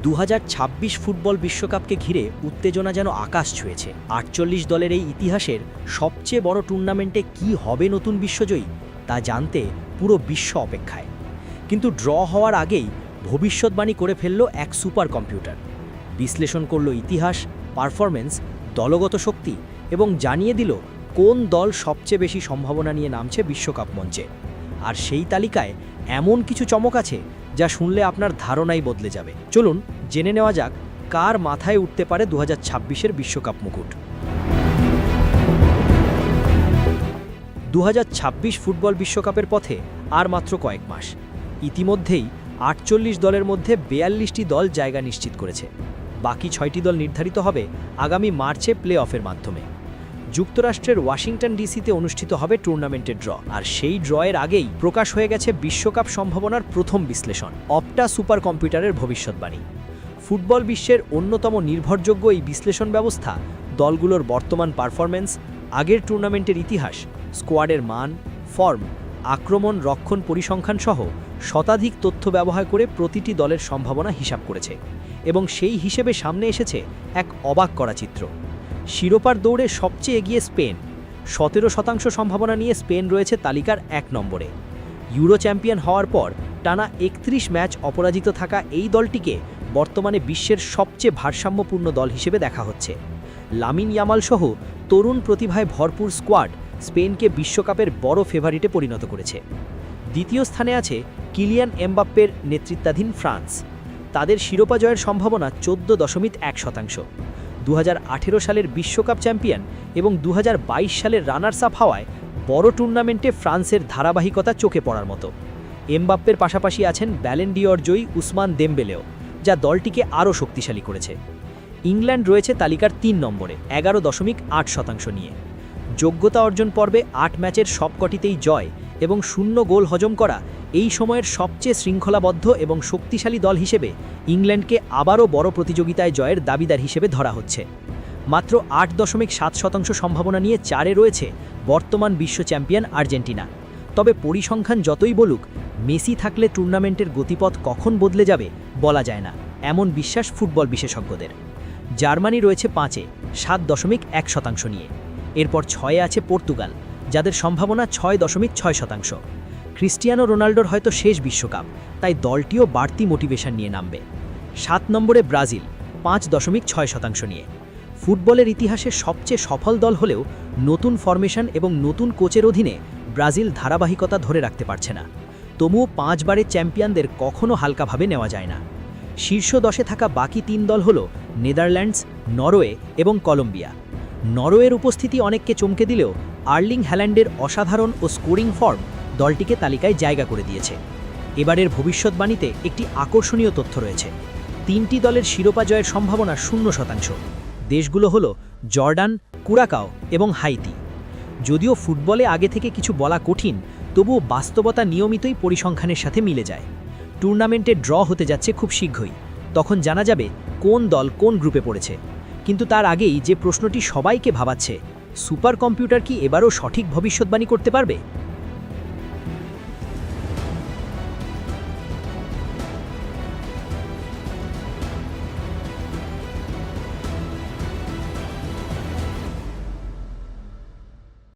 2026 football বিশ্বকাপকে ঘিরে উত্তেজনা যেন আকাশ ছুঁয়েছে। 48 দলের এই ইতিহাসের সবচেয়ে বড় টুর্নামেন্টে কি হবে নতুন বিশ্বজয়ী তা জানতে পুরো বিশ্ব অপেক্ষায়। কিন্তু ড্র হওয়ার আগেই ভবিষ্যৎবাণী করে ফেলল এক সুপার কম্পিউটার। বিশ্লেষণ করল ইতিহাস, পারফরম্যান্স, দলগত শক্তি এবং জানিয়ে দিল কোন দল সবচেয়ে বেশি সম্ভাবনা নিয়ে নামছে বিশ্বকাপ মঞ্চে। আর সেই তালিকায় এমন কিছু চমক আছে যা শুনলে আপনার ধারণাই বদলে যাবে। চলুন জেনে নেওয়া যাক কার মাথায় উঠতে পারে 2026-এর বিশ্বকাপ মুকুট। 2026 ফুটবল বিশ্বকাপের পথে আর মাত্র কয়েক মাস। ইতিমধ্যেই 48 দলের মধ্যে 42টি দল জায়গা নিশ্চিত করেছে। বাকি 6টি দল নির্ধারিত হবে আগামী মার্চে প্লে অফের মাধ্যমে। যুক্তরাষ্ট্রের ওয়াশিংটন ডিসিতে অনুষ্ঠিত হবে টুর্নামেন্টের ড্র, আর সেই ড্রয়ের আগেই প্রকাশ হয়ে গেছে বিশ্বকাপ সম্ভাবনার প্রথম বিশ্লেষণ, অপটা সুপার কম্পিউটারের ভবিষ্যৎবাণী। ফুটবল বিশ্বের অন্যতম নির্ভরযোগ্য এই বিশ্লেষণ ব্যবস্থা দলগুলোর বর্তমান পারফরম্যান্স, আগের টুর্নামেন্টের ইতিহাস, স্কোয়াডের মান, ফর্ম, আক্রমণ রক্ষণ পরিসংখ্যান সহ শতাধিক তথ্য ব্যবহার করে প্রতিটি দলের সম্ভাবনা হিসাব করেছে। এবং সেই হিসেবে সামনে এসেছে এক অবাক করা চিত্র। শিরোপার দৌড়ে সবচেয়ে এগিয়ে স্পেন, 17% সম্ভাবনা নিয়ে স্পেন রয়েছে তালিকার 1 নম্বরে। ইউরো চ্যাম্পিয়ন হওয়ার পর টানা 31 ম্যাচ অপরাজিত থাকা এই দলটিকে বর্তমানে বিশ্বের সবচেয়ে ভারসাম্যপূর্ণ দল হিসেবে দেখা হচ্ছে। লামিন ইয়ামাল সহ তরুণ প্রতিভায় ভরপুর স্কোয়াড স্পেনকে বিশ্বকাপের বড় ফেভারিটে পরিণত করেছে। দ্বিতীয় স্থানে আছে কিলিয়ান এমবাপ্পের নেতৃত্বাধীন ফ্রান্স। তাদের শিরোপা জয়ের সম্ভাবনা 14.1%। 2018 সালের বিশ্বকাপ চ্যাম্পিয়ন এবং 2022 সালের রানার্স আপ হওয়ায় বড় টুর্নামেন্টে ফ্রান্সের ধারাবাহিকতা চোখে পড়ার মতো। এমবাপ্পের পাশাপাশি আছেন ব্যালেন ডিওর জয়ী উসমান দেমবেলেও, যা দলটিকে আরও শক্তিশালী করেছে। ইংল্যান্ড রয়েছে তালিকার 3 নম্বরে 11.8% নিয়ে। যোগ্যতা অর্জন পর্বে 8 ম্যাচের সবকটিতেই জয় এবং 0 গোল হজম করা এই সময়ের সবচেয়ে শৃঙ্খলাবদ্ধ এবং শক্তিশালী দল হিসেবে ইংল্যান্ডকে আবারও বড় প্রতিযোগিতায় জয়ের দাবিদার হিসেবে ধরা হচ্ছে। মাত্র 8.7% সম্ভাবনা নিয়ে 4-এ রয়েছে বর্তমান বিশ্ব চ্যাম্পিয়ন আর্জেন্টিনা। তবে পরিসংখ্যান যতই বলুক, মেসি থাকলে টুর্নামেন্টের গতিপথ কখন বদলে যাবে বলা যায় না, এমন বিশ্বাস ফুটবল বিশেষজ্ঞদের। জার্মানি রয়েছে 5-এ 7.1% নিয়ে। এরপর 6-এ আছে পর্তুগাল, যাদের সম্ভাবনা 6.6%। ক্রিস্টিয়ানো রোনাল্ডোর হয়তো শেষ বিশ্বকাপ, তাই দলটিও বাড়তি মোটিভেশন নিয়ে নামবে। 7 নম্বরে ব্রাজিল 5.6% নিয়ে। ফুটবলের ইতিহাসে সবচেয়ে সফল দল হলেও নতুন ফরমেশন এবং নতুন কোচের অধীনে ব্রাজিল ধারাবাহিকতা ধরে রাখতে পারছে না। তবুও 5 বারের চ্যাম্পিয়নদের কখনো হালকাভাবে নেওয়া যায় না। শীর্ষ 10-এ থাকা বাকি 3 দল হল নেদারল্যান্ডস, নরওয়ে এবং কলম্বিয়া। নরওয়ের উপস্থিতি অনেককে চমকে দিলেও আর্লিং হ্যাল্যান্ডের অসাধারণ ও স্কোরিং ফর্ম দলটিকে তালিকায় জায়গা করে দিয়েছে। এবারের ভবিষ্যৎবাণীতে একটি আকর্ষণীয় তথ্য রয়েছে। 3টি দলের শিরোপা জয়ের সম্ভাবনা 0%। দেশগুলো হল জর্ডান, কুরাকাও এবং হাইতি। যদিও ফুটবলে আগে থেকে কিছু বলা কঠিন, তবুও বাস্তবতা নিয়মিতই পরিসংখ্যানের সাথে মিলে যায়। টুর্নামেন্টে ড্র হতে যাচ্ছে খুব শীঘ্রই, তখন জানা যাবে কোন দল কোন গ্রুপে পড়েছে। কিন্তু তার আগেই যে প্রশ্নটি সবাইকে ভাবাচ্ছে, সুপার কম্পিউটার কি এবারও সঠিক ভবিষ্যৎবাণী করতে পারবে?